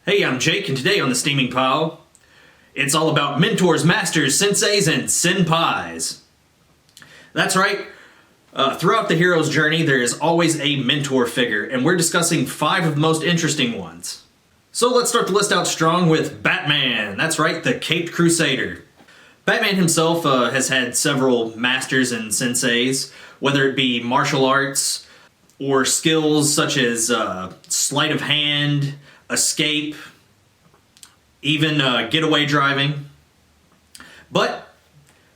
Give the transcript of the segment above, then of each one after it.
Hey, I'm Jake, and today on the Steaming Pile, it's all about mentors, masters, senseis, and senpais. That's right. Throughout the hero's journey, there is always a mentor figure, and we're discussing 5 of the most interesting ones. So let's start the list out strong with Batman. That's right, the Caped Crusader. Batman himself has had several masters and senseis, whether it be martial arts or skills such as sleight of hand, escape, even getaway driving. But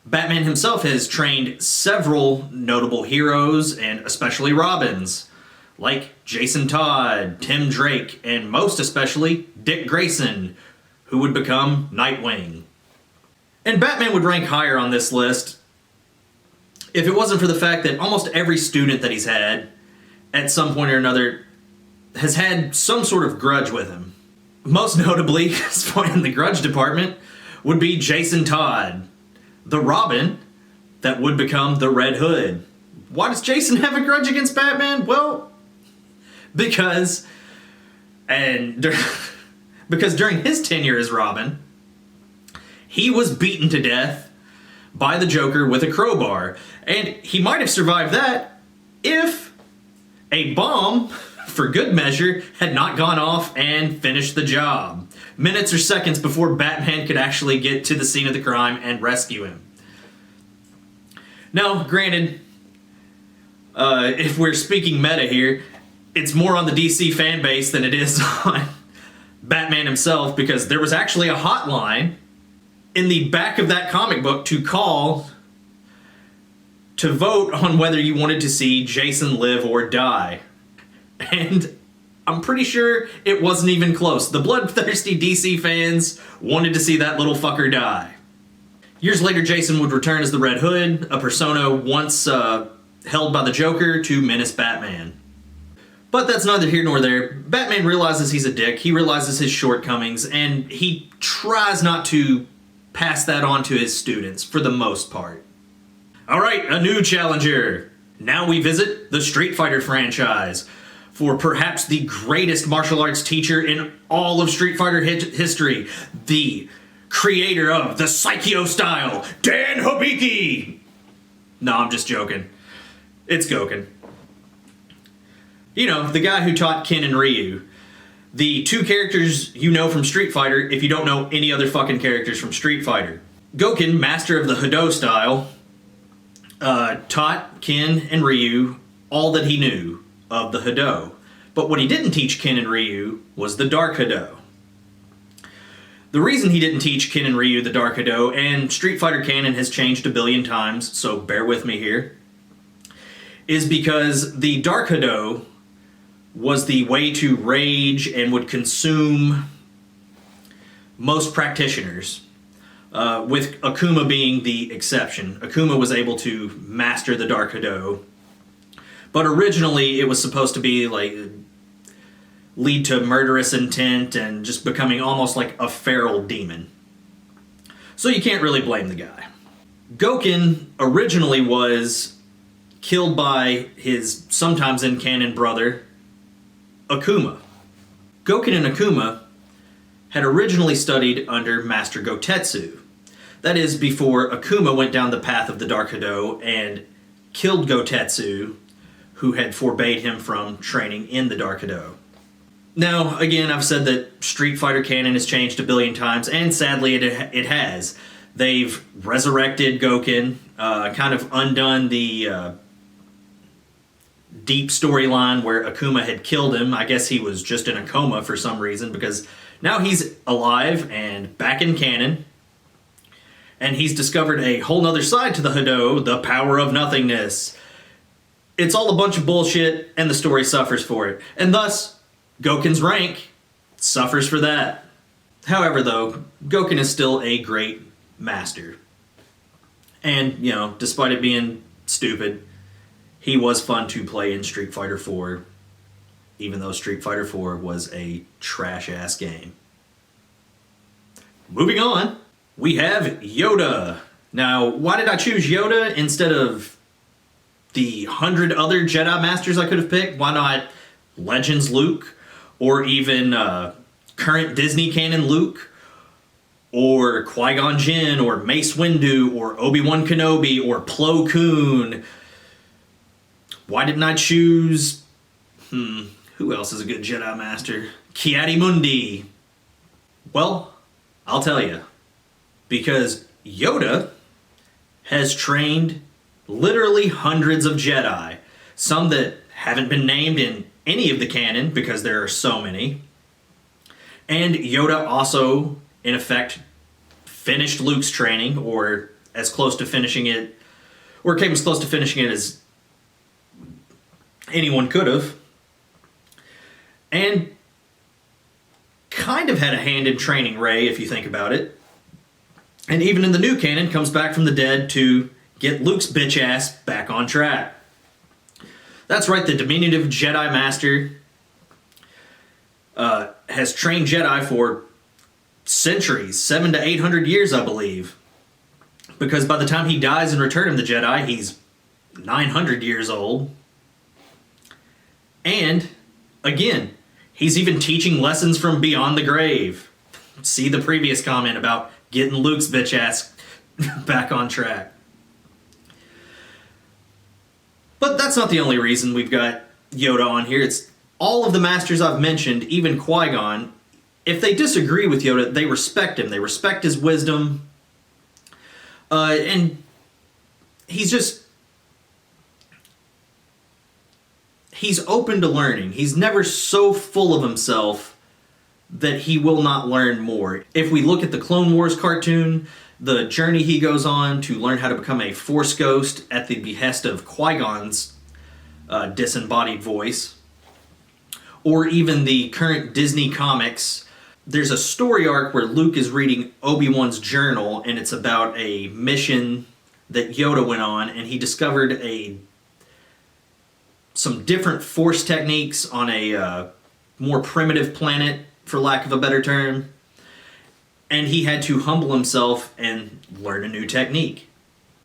Batman himself has trained several notable heroes, and especially Robins, like Jason Todd, Tim Drake, and most especially Dick Grayson, who would become Nightwing. And Batman would rank higher on this list if it wasn't for the fact that almost every student that he's had, at some point or another, has had some sort of grudge with him. Most notably, in the grudge department, would be Jason Todd, the Robin that would become the Red Hood. Why does Jason have a grudge against Batman? Well, because during his tenure as Robin, he was beaten to death by the Joker with a crowbar, and he might have survived that if a bomb, for good measure, had not gone off and finished the job, minutes or seconds before Batman could actually get to the scene of the crime and rescue him. Now, granted, if we're speaking meta here, it's more on the DC fan base than it is on Batman himself, because there was actually a hotline in the back of that comic book to call to vote on whether you wanted to see Jason live or die. And I'm pretty sure it wasn't even close. The bloodthirsty DC fans wanted to see that little fucker die. Years later, Jason would return as the Red Hood, a persona once held by the Joker to menace Batman. But that's neither here nor there. Batman realizes he's a dick, he realizes his shortcomings, and he tries not to pass that on to his students, for the most part. Alright, a new challenger. Now we visit the Street Fighter franchise for perhaps the greatest martial arts teacher in all of Street Fighter history, the creator of the Psycho style, Dan Hibiki! No, I'm just joking. It's Goken. You know, the guy who taught Ken and Ryu. The 2 characters you know from Street Fighter if you don't know any other fucking characters from Street Fighter. Goken, master of the Hado style, taught Ken and Ryu all that he knew of the Hado. But what he didn't teach Ken and Ryu was the Dark Hado. The reason he didn't teach Ken and Ryu the Dark Hado, and Street Fighter canon has changed a billion times, so bear with me here, is because the Dark Hado was the way to rage and would consume most practitioners, with Akuma being the exception. Akuma was able to master the Dark Hado, but originally it was supposed to be like lead to murderous intent and just becoming almost like a feral demon. So you can't really blame the guy. Goken originally was killed by his sometimes in canon brother, Akuma. Goken and Akuma had originally studied under Master Gotetsu. That is, before Akuma went down the path of the Dark Hado and killed Gotetsu, who had forbade him from training in the Dark Hado. Now, again, I've said that Street Fighter canon has changed a billion times, and sadly it has. They've resurrected Goken, kind of undone the deep storyline where Akuma had killed him. I guess he was just in a coma for some reason, because now he's alive and back in canon, and he's discovered a whole nother side to the Hado, the power of nothingness. It's all a bunch of bullshit, and the story suffers for it. And thus, Goken's rank suffers for that. However, though, Goken is still a great master. And, you know, despite it being stupid, he was fun to play in Street Fighter 4, even though Street Fighter 4 was a trash-ass game. Moving on, we have Yoda. Now, why did I choose Yoda instead of the 100 other Jedi Masters I could have picked? Why not Legends Luke, or even current Disney canon Luke, or Qui-Gon Jinn, or Mace Windu, or Obi-Wan Kenobi, or Plo Koon. Why didn't I choose... who else is a good Jedi Master? Ki-Adi-Mundi. Well, I'll tell you. Because Yoda has trained literally hundreds of Jedi. Some that haven't been named in any of the canon because there are so many. And Yoda also, in effect, finished Luke's training, or as close to finishing it, or came as close to finishing it as anyone could have. And kind of had a hand in training Rey, if you think about it. And even in the new canon, comes back from the dead to get Luke's bitch ass back on track. That's right, the diminutive Jedi Master has trained Jedi for centuries, 700 to 800 years, I believe. Because by the time he dies in Return of the Jedi, he's 900 years old. And, again, he's even teaching lessons from beyond the grave. See the previous comment about getting Luke's bitch ass back on track. But that's not the only reason we've got Yoda on here. It's all of the masters I've mentioned, even Qui-Gon. If they disagree with Yoda, they respect him. They respect his wisdom. And he's open to learning. He's never so full of himself that he will not learn more. If we look at the Clone Wars cartoon, the journey he goes on to learn how to become a Force ghost at the behest of Qui-Gon's disembodied voice, or even the current Disney comics, there's a story arc where Luke is reading Obi-Wan's journal, and it's about a mission that Yoda went on, and he discovered some different Force techniques on a more primitive planet, for lack of a better term. And he had to humble himself and learn a new technique.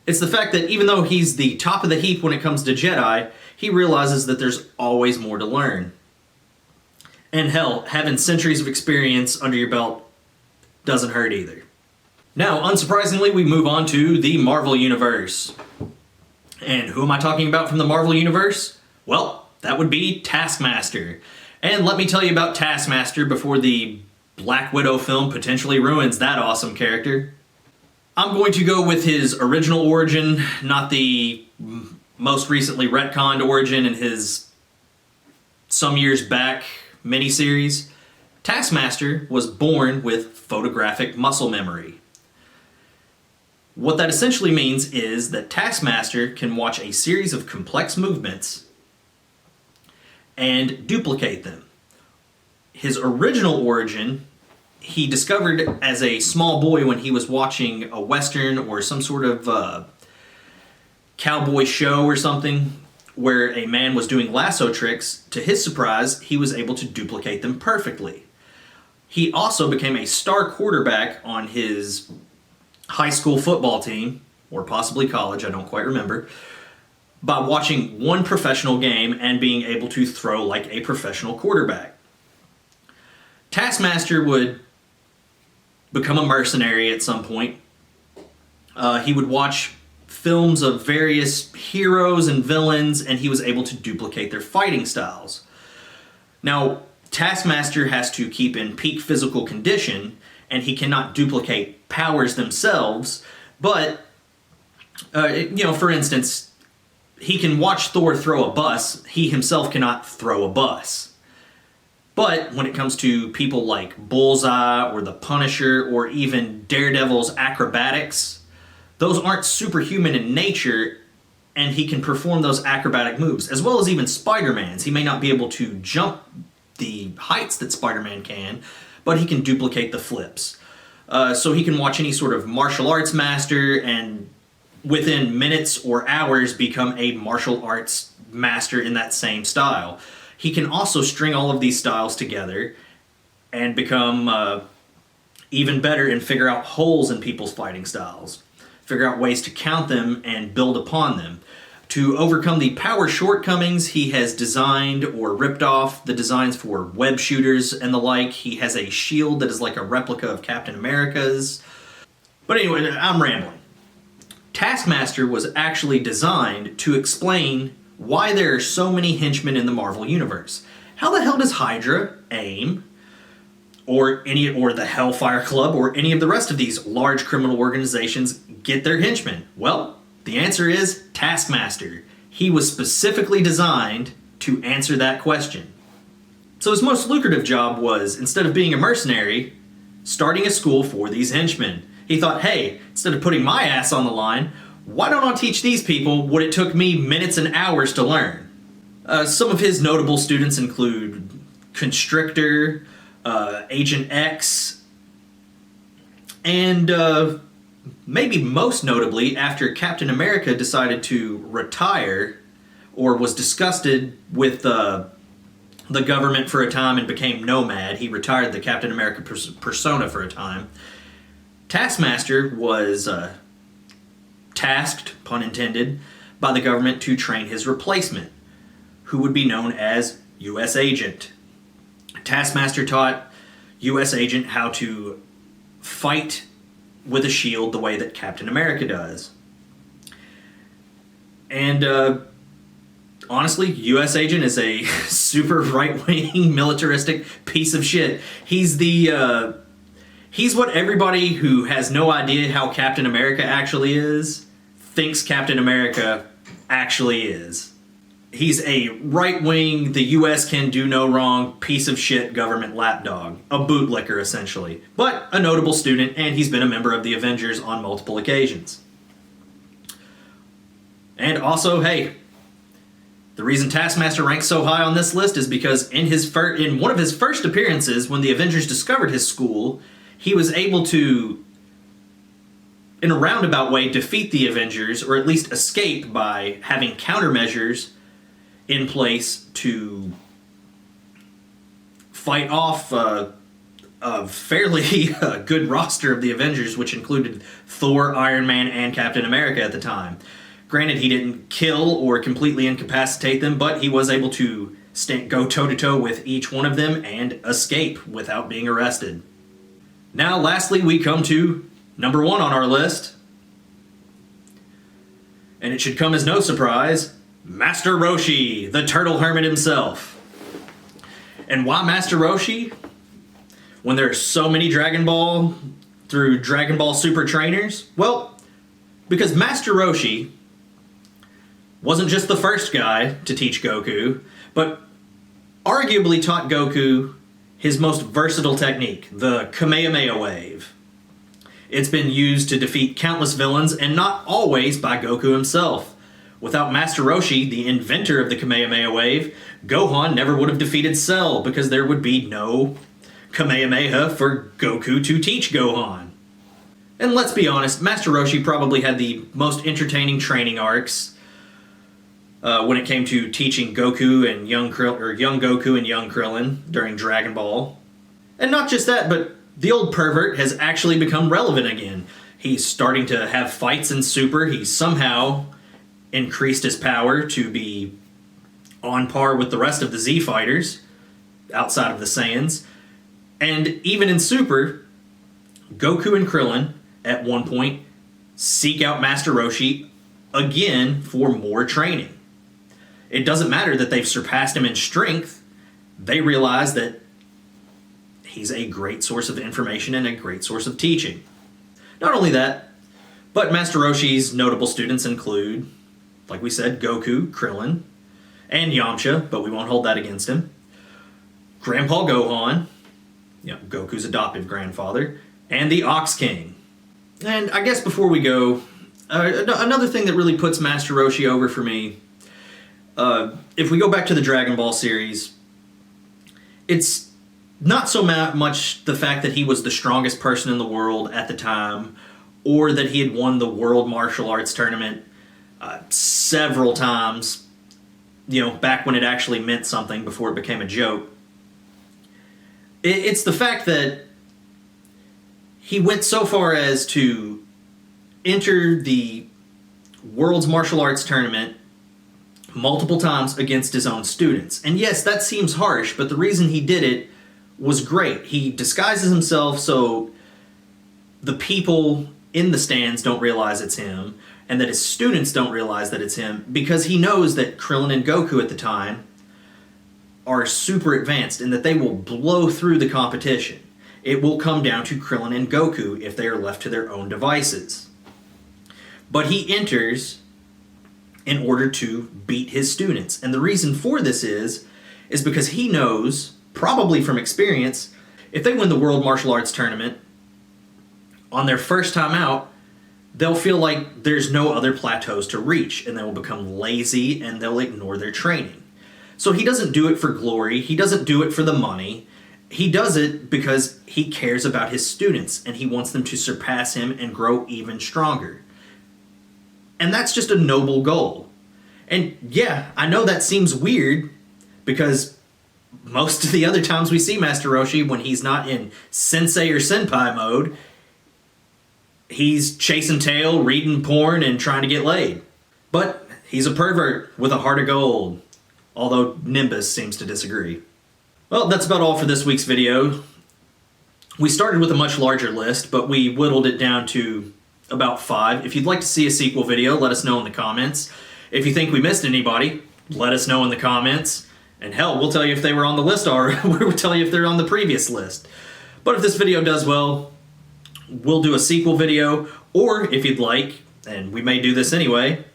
It's the fact that even though he's the top of the heap when it comes to Jedi, he realizes that there's always more to learn. And hell, having centuries of experience under your belt doesn't hurt either. Now, unsurprisingly, we move on to the Marvel Universe. And who am I talking about from the Marvel Universe? Well, that would be Taskmaster. And let me tell you about Taskmaster before the Black Widow film potentially ruins that awesome character. I'm going to go with his original origin, not the most recently retconned origin in his some years back miniseries. Taskmaster was born with photographic muscle memory. What that essentially means is that Taskmaster can watch a series of complex movements and duplicate them. His original origin, he discovered as a small boy when he was watching a Western or some sort of cowboy show or something where a man was doing lasso tricks. To his surprise, he was able to duplicate them perfectly. He also became a star quarterback on his high school football team, or possibly college, I don't quite remember, by watching one professional game and being able to throw like a professional quarterback. Taskmaster would become a mercenary at some point. He would watch films of various heroes and villains, and he was able to duplicate their fighting styles. Now, Taskmaster has to keep in peak physical condition, and he cannot duplicate powers themselves, but, for instance, he can watch Thor throw a bus. He himself cannot throw a bus. But when it comes to people like Bullseye or the Punisher or even Daredevil's acrobatics, those aren't superhuman in nature, and he can perform those acrobatic moves, as well as even Spider-Man's. He may not be able to jump the heights that Spider-Man can, but he can duplicate the flips. So he can watch any sort of martial arts master and within minutes or hours become a martial arts master in that same style. He can also string all of these styles together and become even better and figure out holes in people's fighting styles. Figure out ways to count them and build upon them. To overcome the power shortcomings, he has designed or ripped off the designs for web shooters and the like. He has a shield that is like a replica of Captain America's. But anyway, I'm rambling. Taskmaster was actually designed to explain why there are so many henchmen in the Marvel Universe. How the hell does Hydra, AIM, or the Hellfire Club, or any of the rest of these large criminal organizations get their henchmen? Well, the answer is Taskmaster. He was specifically designed to answer that question. So his most lucrative job was, instead of being a mercenary, starting a school for these henchmen. He thought, hey, instead of putting my ass on the line, why don't I teach these people what it took me minutes and hours to learn? Some of his notable students include Constrictor, Agent X, and maybe most notably, after Captain America decided to retire, or was disgusted with the government for a time and became nomad, he retired the Captain America persona for a time. Taskmaster was tasked, pun intended, by the government to train his replacement, who would be known as U.S. Agent. Taskmaster taught U.S. Agent how to fight with a shield the way that Captain America does. And honestly, U.S. Agent is a super right-wing militaristic piece of shit. He's what everybody who has no idea how Captain America actually is thinks Captain America actually is. He's a right-wing, the U.S. can do no wrong, piece of shit government lapdog. A bootlicker, essentially. But a notable student, and he's been a member of the Avengers on multiple occasions. And also, hey, the reason Taskmaster ranks so high on this list is because in one of his first appearances, when the Avengers discovered his school, he was able to, in a roundabout way, defeat the Avengers, or at least escape by having countermeasures in place to fight off a fairly good roster of the Avengers, which included Thor, Iron Man, and Captain America at the time. Granted, he didn't kill or completely incapacitate them, but he was able to go toe-to-toe with each one of them and escape without being arrested. Now, lastly, we come to number 1 on our list. And it should come as no surprise, Master Roshi, the Turtle Hermit himself. And why Master Roshi? When there are so many Dragon Ball through Dragon Ball Super trainers? Well, because Master Roshi wasn't just the first guy to teach Goku, but arguably taught Goku his most versatile technique, the Kamehameha Wave. It's been used to defeat countless villains, and not always by Goku himself. Without Master Roshi, the inventor of the Kamehameha Wave, Gohan never would have defeated Cell, because there would be no Kamehameha for Goku to teach Gohan. And let's be honest, Master Roshi probably had the most entertaining training arcs when it came to teaching Goku and young Goku and young Krillin during Dragon Ball. And not just that, but the old pervert has actually become relevant again. He's starting to have fights in Super. He's somehow increased his power to be on par with the rest of the Z fighters outside of the Saiyans. And even in Super, Goku and Krillin at one point seek out Master Roshi again for more training. It doesn't matter that they've surpassed him in strength. They realize that he's a great source of information and a great source of teaching. Not only that, but Master Roshi's notable students include, like we said, Goku, Krillin, and Yamcha, but we won't hold that against him. Grandpa Gohan, Goku's adoptive grandfather, and the Ox King. And I guess before we go, another thing that really puts Master Roshi over for me, if we go back to the Dragon Ball series, it's not so much the fact that he was the strongest person in the world at the time, or that he had won the World Martial Arts Tournament several times, back when it actually meant something before it became a joke. It's the fact that he went so far as to enter the World's Martial Arts Tournament multiple times against his own students. And yes, that seems harsh, but the reason he did it was great. He disguises himself so the people in the stands don't realize it's him, and that his students don't realize that it's him, because he knows that Krillin and Goku at the time are super advanced and that they will blow through the competition. It will come down to Krillin and Goku if they are left to their own devices. But he enters in order to beat his students. And the reason for this is because he knows, probably from experience, if they win the World Martial Arts Tournament, on their first time out, they'll feel like there's no other plateaus to reach, and they will become lazy and they'll ignore their training. So he doesn't do it for glory, he doesn't do it for the money, he does it because he cares about his students and he wants them to surpass him and grow even stronger. And that's just a noble goal. And yeah, I know that seems weird because most of the other times we see Master Roshi, when he's not in Sensei or Senpai mode, he's chasing tail, reading porn, and trying to get laid. But he's a pervert with a heart of gold, although Nimbus seems to disagree. Well, that's about all for this week's video. We started with a much larger list, but we whittled it down to about 5. If you'd like to see a sequel video, let us know in the comments. If you think we missed anybody, let us know in the comments. And hell, we'll tell you if they were on the list, or we'll tell you if they're on the previous list. But if this video does well, we'll do a sequel video, or if you'd like, and we may do this anyway,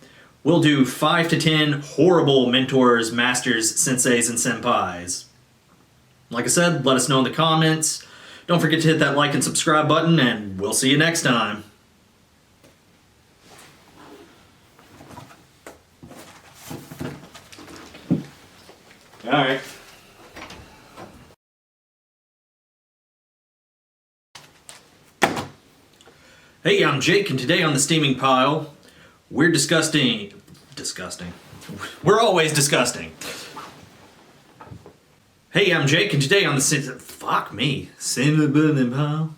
we'll do 5 to 10 horrible mentors, masters, senseis, and senpais. Like I said, let us know in the comments. Don't forget to hit that like and subscribe button, and we'll see you next time. Alright. Hey, I'm Jake, and today on the steaming pile, we're disgusting. We're always disgusting. Hey, I'm Jake, and today on the fuck me, steaming pile.